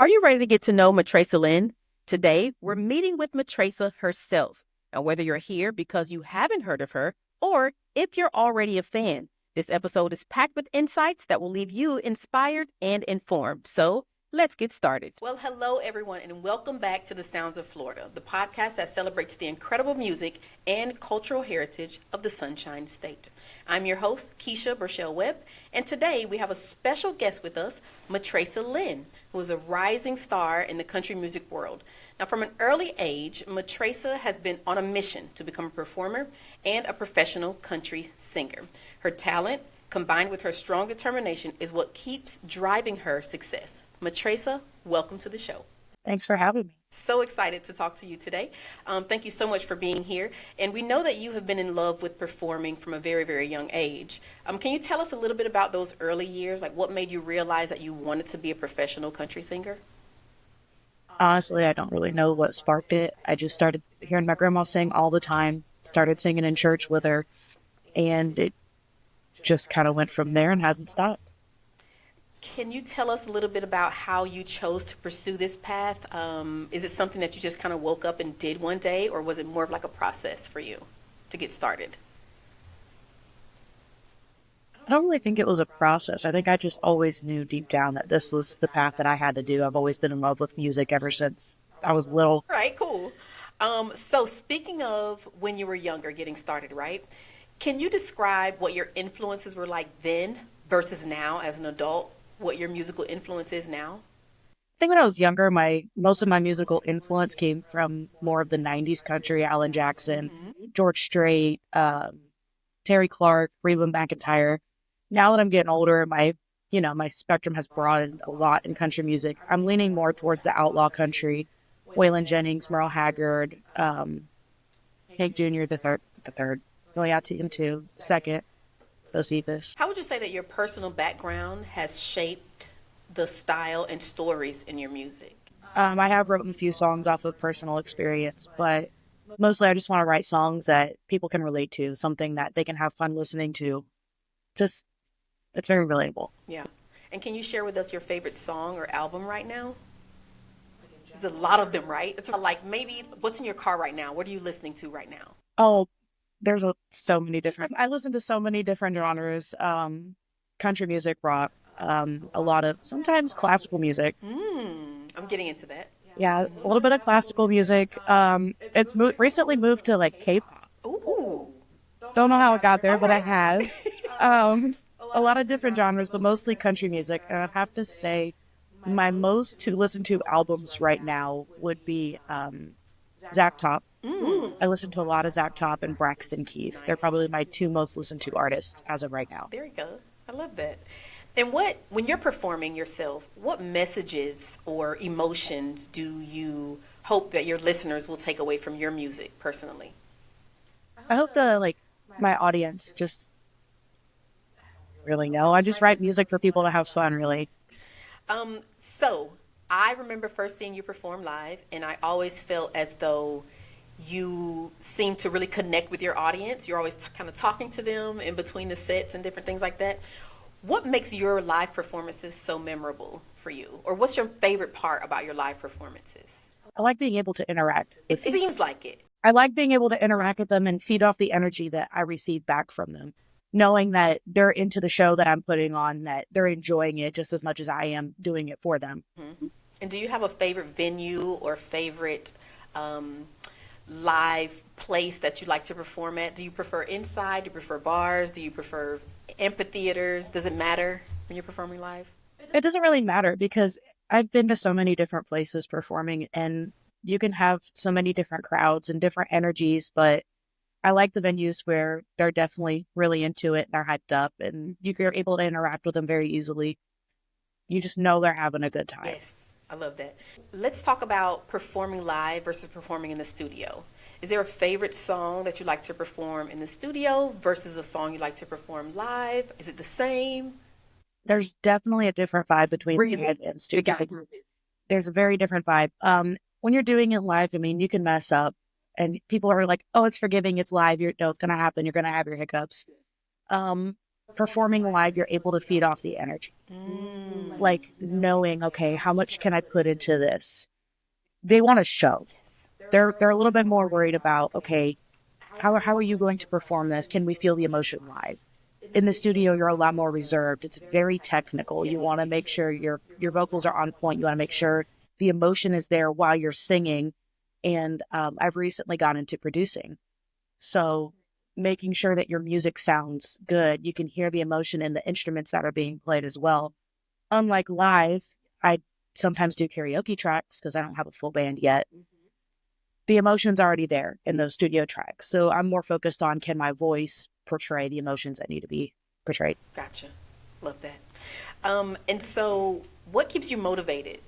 Are you ready to get to know Matrasa Lynn? Today, we're meeting with Matrasa herself. And whether you're here because you haven't heard of her or if you're already a fan, this episode is packed with insights that will leave you inspired and informed. So let's get started. Well, hello, everyone, and welcome back to The Sounds of Florida, the podcast that celebrates the incredible music and cultural heritage of the Sunshine State. I'm your host, Keisha Burchelle Webb, and today we have a special guest with us, Matrasa Lynn, who is a rising star in the country music world. Now, from an early age, Matrasa has been on a mission to become a performer and a professional country singer. Her talent, combined with her strong determination, is what keeps driving her success. Matrasa, welcome to the show. Thanks for having me. So excited to talk to you today. Thank you so much for being here. And we know that you have been in love with performing from a very, very young age. Can you tell us a little bit about those early years? Like, what made you realize that you wanted to be a professional country singer? Honestly, I don't really know what sparked it. I just started hearing my grandma sing all the time, started singing in church with her, and it just kind of went from there and hasn't stopped. Can you tell us a little bit about how you chose to pursue this path? Is it something that you just kind of woke up and did one day, or was it more of like a process for you to get started? I don't really think it was a process. I think I just always knew deep down that this was the path that I had to do. I've always been in love with music ever since I was little. Right, cool. So speaking of when you were younger, getting started, right? Can you describe what your influences were like then versus now as an adult? What your musical influence is now? I think when I was younger, most of my musical influence came from more of the 90s country, Alan Jackson, George Strait, Terry Clark, Reba McEntire. Now that I'm getting older, my spectrum has broadened a lot in country music. I'm leaning more towards the outlaw country, Waylon Jennings, Merle Haggard, Hank Jr. the third, going out to him too, the second, Josephus. How would you say that your personal background has shaped the style and stories in your music? I have written a few songs off of personal experience, but mostly I just want to write songs that people can relate to, something that they can have fun listening to. Just, it's very relatable. Yeah. And can you share with us your favorite song or album right now? There's a lot of them, right? It's like maybe what's in your car right now? What are you listening to right now? Oh, there's so many different. I listen to so many different genres. Country music, rock, a lot of sometimes classical music. I'm getting into that. Yeah, a little bit of classical music. It's recently moved to like K-pop. Ooh. Don't know how it got there, but it has. A lot of different genres, but mostly country music. And I'd have to say, my most to listen to albums right now would be Zach Top. I listen to a lot of Zach Top and Braxton Keith. They're probably my two most listened to artists as of right now. There you go. I love that. And when you're performing yourself, what messages or emotions do you hope that your listeners will take away from your music personally? I hope my audience just really know. I just write music for people to have fun, really. So I remember first seeing you perform live, and I always felt as though you seem to really connect with your audience. You're always kind of talking to them in between the sets and different things like that. What makes your live performances so memorable for you? Or what's your favorite part about your live performances? I like being able to interact. It seems like it. I like being able to interact with them and feed off the energy that I receive back from them. Knowing that they're into the show that I'm putting on, that they're enjoying it just as much as I am doing it for them. Mm-hmm. And do you have a favorite venue or favorite live place that you like to perform at? Do you prefer inside? Do you prefer bars? Do you prefer amphitheaters? Does it matter when you're performing live? It doesn't really matter because I've been to so many different places performing, and you can have so many different crowds and different energies, but I like the venues where they're definitely really into it, they're hyped up, and you're able to interact with them very easily. You just know they're having a good time. Yes, I love that. Let's talk about performing live versus performing in the studio. Is there a favorite song that you like to perform in the studio versus a song you like to perform live? Is it the same? There's definitely a different vibe between live and studio. There's a very different vibe. When you're doing it live, I mean, you can mess up. And people are like, oh, it's forgiving, it's live, it's going to happen, you're going to have your hiccups. Performing live, you're able to feed off the energy. like knowing, okay, how much can I put into this? They want to show. They're a little bit more worried about, okay, how are you going to perform this? Can we feel the emotion live? In the studio, you're a lot more reserved. It's very technical. You want to make sure your vocals are on point. You want to make sure the emotion is there while you're singing. And I've recently got into producing. So making sure that your music sounds good, you can hear the emotion in the instruments that are being played as well. Unlike live, I sometimes do karaoke tracks because I don't have a full band yet. The emotion's already there in those studio tracks. So I'm more focused on, can my voice portray the emotions that need to be portrayed? Gotcha. Love that. And so, what keeps you motivated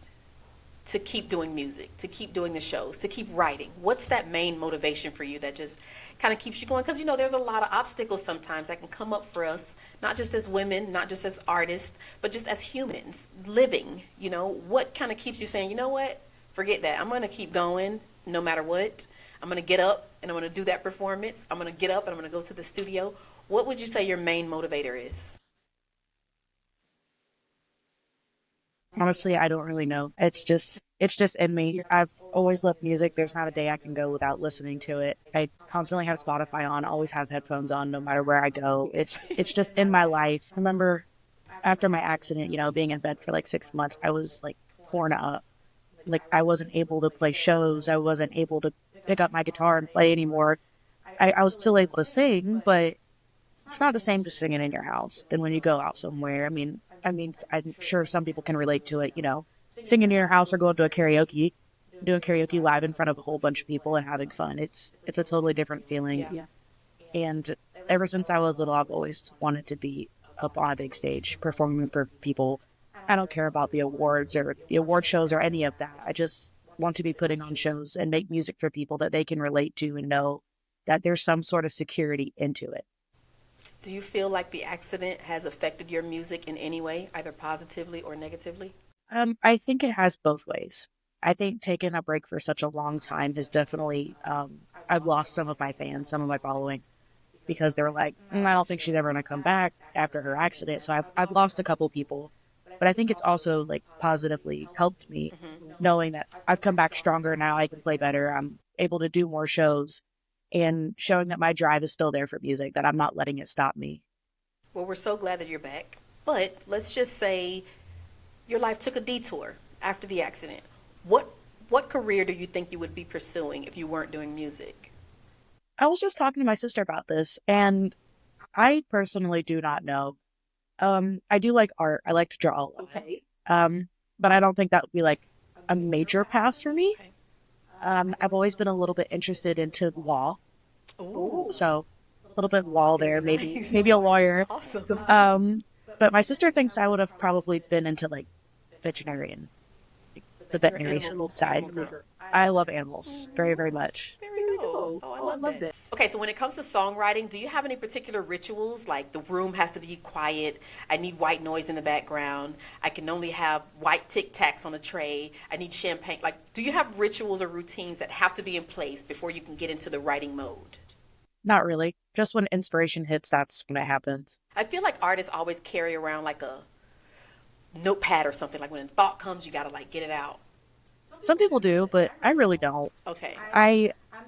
to keep doing music, to keep doing the shows, to keep writing? What's that main motivation for you that just kind of keeps you going? Because, there's a lot of obstacles sometimes that can come up for us, not just as women, not just as artists, but just as humans living. What kind of keeps you saying, you know what, forget that. I'm going to keep going no matter what. I'm going to get up and I'm going to do that performance. I'm going to get up and I'm going to go to the studio. What would you say your main motivator is? Honestly, I don't really know. It's just in me. I've always loved music. There's not a day I can go without listening to it. I constantly have Spotify on, always have headphones on no matter where I go. It's just in my life. I remember after my accident, being in bed for like 6 months, I was like torn up. Like I wasn't able to play shows. I wasn't able to pick up my guitar and play anymore. I was still able to sing, but it's not the same just singing in your house than when you go out somewhere. I mean, I'm sure some people can relate to it, singing in your house or going to a karaoke, doing karaoke live in front of a whole bunch of people and having fun. It's a totally different feeling. Yeah. And ever since I was little, I've always wanted to be up on a big stage performing for people. I don't care about the awards or the award shows or any of that. I just want to be putting on shows and make music for people that they can relate to and know that there's some sort of security into it. Do you feel like the accident has affected your music in any way, either positively or negatively? I think it has both ways. I think taking a break for such a long time has definitely, I've lost some of my fans, some of my following, because they were like, I don't think she's ever going to come back after her accident. So I've lost a couple people, but I think it's also like positively helped me knowing that I've come back stronger now. I can play better. I'm able to do more shows and showing that my drive is still there for music, that I'm not letting it stop me. Well, we're so glad that you're back. But let's just say your life took a detour after the accident. What career do you think you would be pursuing if you weren't doing music? I was just talking to my sister about this, and I personally do not know. I do like art. I like to draw a lot. Okay. But I don't think that would be like a major path for me. Okay. I've always been a little bit interested into law, Ooh. so a little bit law there, maybe Nice. maybe a lawyer. Awesome. But my sister thinks I would have probably been into like veterinarian, the You're an veterinary side. animal girl. I love animals very, very much. There we go. Oh, I love this. Okay, so when it comes to songwriting, do you have any particular rituals? Like the room has to be quiet. I need white noise in the background. I can only have white Tic Tacs on a tray. I need champagne. Like, do you have rituals or routines that have to be in place before you can get into the writing mode? Not really. Just when inspiration hits, that's when it happens. I feel like artists always carry around like a notepad or something. Like when a thought comes, you gotta like get it out. Some people do, but I really don't. Okay.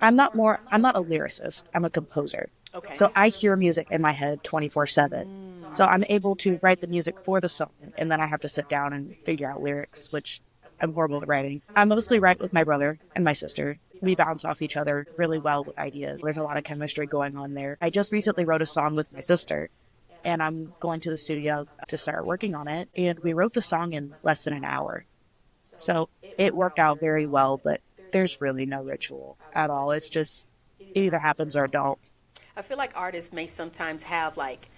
I'm not a lyricist. I'm a composer. Okay. So I hear music in my head 24/7. So I'm able to write the music for the song, and then I have to sit down and figure out lyrics, which I'm horrible at writing. I mostly write with my brother and my sister. We bounce off each other really well with ideas. There's a lot of chemistry going on there. I just recently wrote a song with my sister, and I'm going to the studio to start working on it. And we wrote the song in less than an hour. So it worked out very well, but there's really no ritual at all. It's just, it either happens or don't. I feel like artists may sometimes have like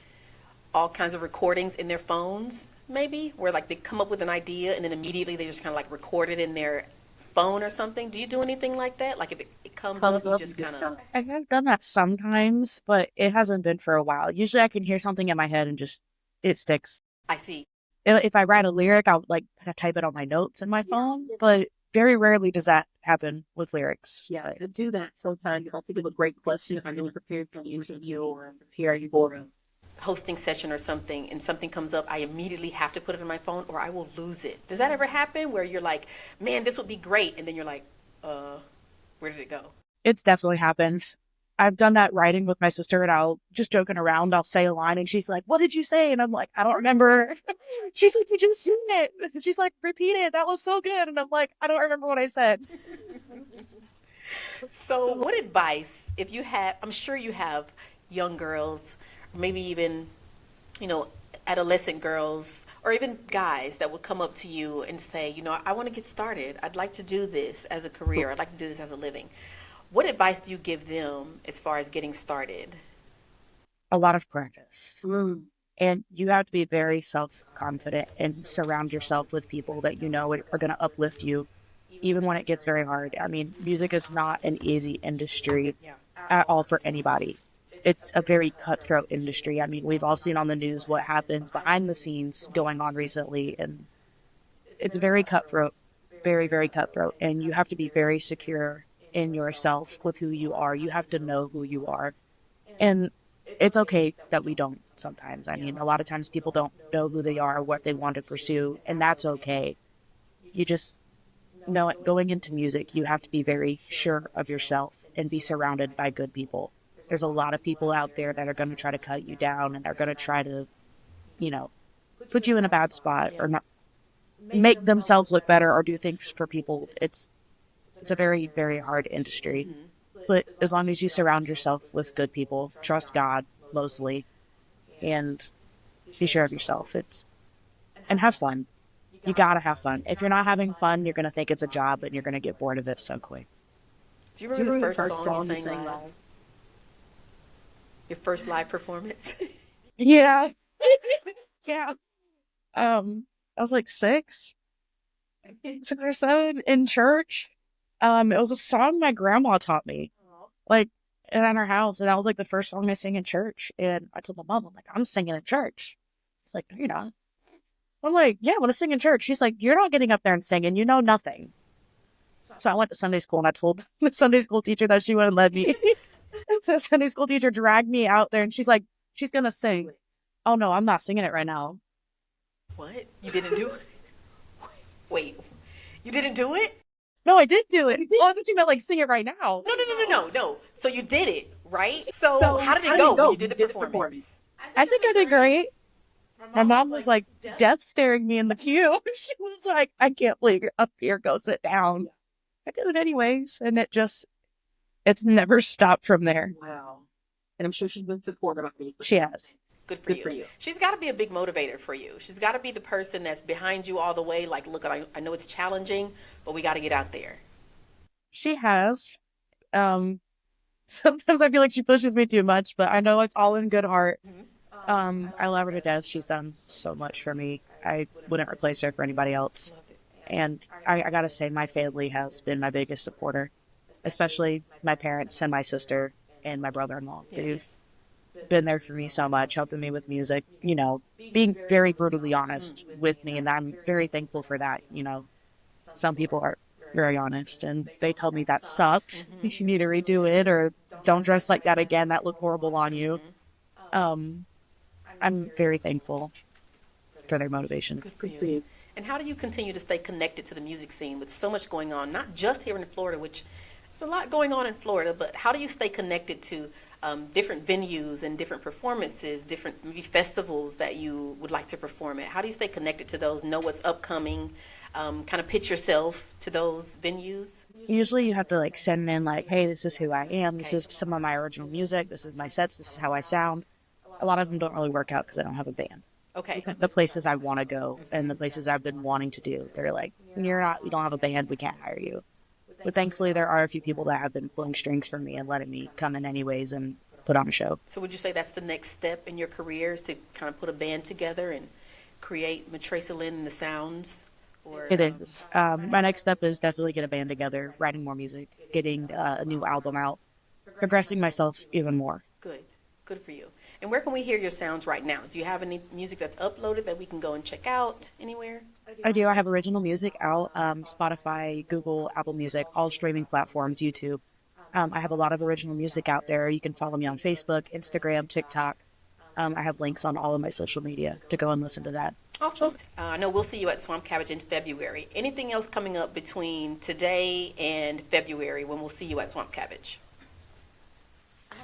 all kinds of recordings in their phones, maybe, where like they come up with an idea and then immediately they just kind of like record it in their phone or something. Do you do anything like that? Like if it comes up, you just kind of... I have done that sometimes, but it hasn't been for a while. Usually I can hear something in my head and just, it sticks. I see. If I write a lyric, I'll like type it on my notes in my phone, but very rarely does that happen with lyrics. Yeah, to do that sometimes you have to give a great question if I'm really prepared for the interview or preparing for hosting session or something and something comes up, I immediately have to put it on my phone or I will lose it. Does that ever happen where you're like, man, this would be great, and then you're like, where did it go? It's definitely happened. I've done that writing with my sister, and I'll just joking around, I'll say a line and she's like, what did you say? And I'm like, I don't remember. She's like, you just said it. She's like, repeat it. That was so good. And I'm like, I don't remember what I said. So, what advice, if you had, I'm sure you have young girls, maybe even, you know, adolescent girls, or even guys that would come up to you and say, you know, I want to get started. I'd like to do this as a career. I'd like to do this as a living. What advice do you give them as far as getting started? A lot of practice. And you have to be very self-confident and surround yourself with people that you know are going to uplift you, even when it gets very hard. I mean, music is not an easy industry at all for anybody. It's a very cutthroat industry. I mean, we've all seen on the news what happens behind the scenes going on recently, and it's very cutthroat, very, very cutthroat. And you have to be very secure in yourself with who you are. You have to know who you are. And it's okay that we don't sometimes. I mean, a lot of times people don't know who they are, what they want to pursue, and that's okay. You just know it. Going into music, you have to be very sure of yourself and be surrounded by good people. There's a lot of people out there that are going to try to cut you down and are going to try to, you know, put you in a bad spot or not make themselves look better or do things for people. It's a very, very hard industry. But as long as you surround yourself with good people, trust God mostly, and be sure of yourself. And have fun. You gotta have fun. If you're not having fun, you're gonna think it's a job and you're gonna get bored of it so quick. Do you remember the first song you sang live? Your first live performance? Yeah. Yeah. I was like 6 or 7 in church. It was a song my grandma taught me, like, in our house, and that was like the first song I sang in church. And I told my mom, I'm like, I'm singing in church. It's like, no, you're not. I'm like, yeah, I want to sing in church. She's like, you're not getting up there and singing. You know nothing. So I went to Sunday school and I told the Sunday school teacher that she wouldn't let me. The Sunday school teacher dragged me out there and she's like, she's gonna sing. Oh no, I'm not singing it right now. What? You didn't do it? Wait, you didn't do it? No, I did do it. Oh, I thought you meant like sing it right now. No. So you did it, right? So how did it go when you did the performance? I think I did great. My mom was like death staring me in the pew. She was like, I can't believe you're up here. Go sit down. I did it anyways. And it's never stopped from there. Wow. And I'm sure she's been supportive of me. She has. Good for you. She's got to be a big motivator for you. She's got to be the person that's behind you all the way. Like, look, I know it's challenging, but we got to get out there. She has. Sometimes I feel like she pushes me too much, but I know it's all in good heart. I love her to death. She's done so much for me. I wouldn't replace her for anybody else. And I gotta say, my family has been my biggest supporter, especially my parents and my sister and my brother-in-law. They've been there for me so much, helping me with music, you know, being very brutally honest with me. And I'm very thankful for that. You know, some people are very honest and they tell me that sucks. You need to redo it or don't dress like that again. That looked horrible on you. I'm very thankful for their motivation. Good for you. And how do you continue to stay connected to the music scene with so much going on, not just here in Florida, which there's a lot going on in Florida, but how do you stay connected to different venues and different performances, different maybe festivals that you would like to perform at? How do you stay connected to those, know what's upcoming, kind of pitch yourself to those venues? Usually you have to like send in like, hey, this is who I am. This is some of my original music. This is my sets. This is how I sound. A lot of them don't really work out because I don't have a band. Okay. The places I want to go and the places I've been wanting to do, they're like, you don't have a band, we can't hire you. But thankfully there are a few people that have been pulling strings for me and letting me come in anyways and put on a show. So would you say that's the next step in your career is to kind of put a band together and create Matrasa Lynn and the sounds? Or, it is. My next step is definitely get a band together, writing more music, getting a new album out, progressing myself even more. Good for you. And where can we hear your sounds right now? Do you have any music that's uploaded that we can go and check out anywhere? I do. I have original music out, Spotify, Google, Apple Music, all streaming platforms, YouTube. I have a lot of original music out there. You can follow me on Facebook, Instagram, TikTok. I have links on all of my social media to go and listen to that. Awesome. I know we'll see you at Swamp Cabbage in February. Anything else coming up between today and February when we'll see you at Swamp Cabbage?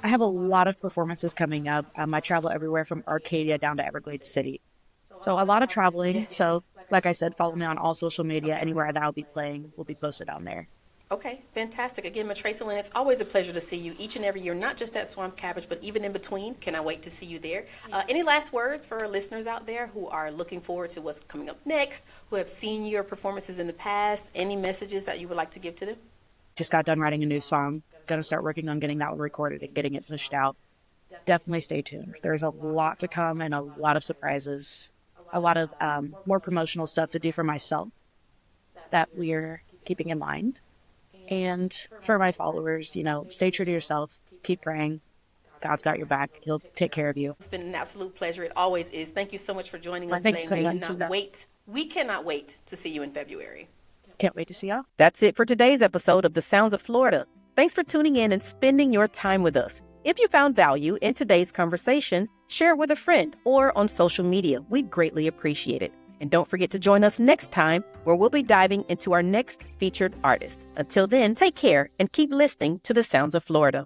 I have a lot of performances coming up. I travel everywhere from Arcadia down to Everglades City. So a lot of traveling. Yes. So like I said, follow me on all social media. Anywhere that I'll be playing will be posted on there. Okay, fantastic. Again, Matrasa Lynn, it's always a pleasure to see you each and every year, not just at Swamp Cabbage, but even in between. Can I wait to see you there? Any last words for our listeners out there who are looking forward to what's coming up next, who have seen your performances in the past? Any messages that you would like to give to them? Just got done writing a new song. Going to start working on getting that one recorded and getting it pushed out. Definitely stay tuned. There's a lot to come and a lot of surprises. A lot of more promotional stuff to do for myself that we're keeping in mind. And for my followers, stay true to yourself. Keep praying. God's got your back. He'll take care of you. It's been an absolute pleasure. It always is. Thank you so much for joining us Thank today. you so much. We cannot wait to see you in February. Can't wait to see y'all. That's it for today's episode of The Sounds of Florida. Thanks for tuning in and spending your time with us. If you found value in today's conversation, share it with a friend or on social media. We'd greatly appreciate it. And don't forget to join us next time where we'll be diving into our next featured artist. Until then, take care and keep listening to The Sounds of Florida.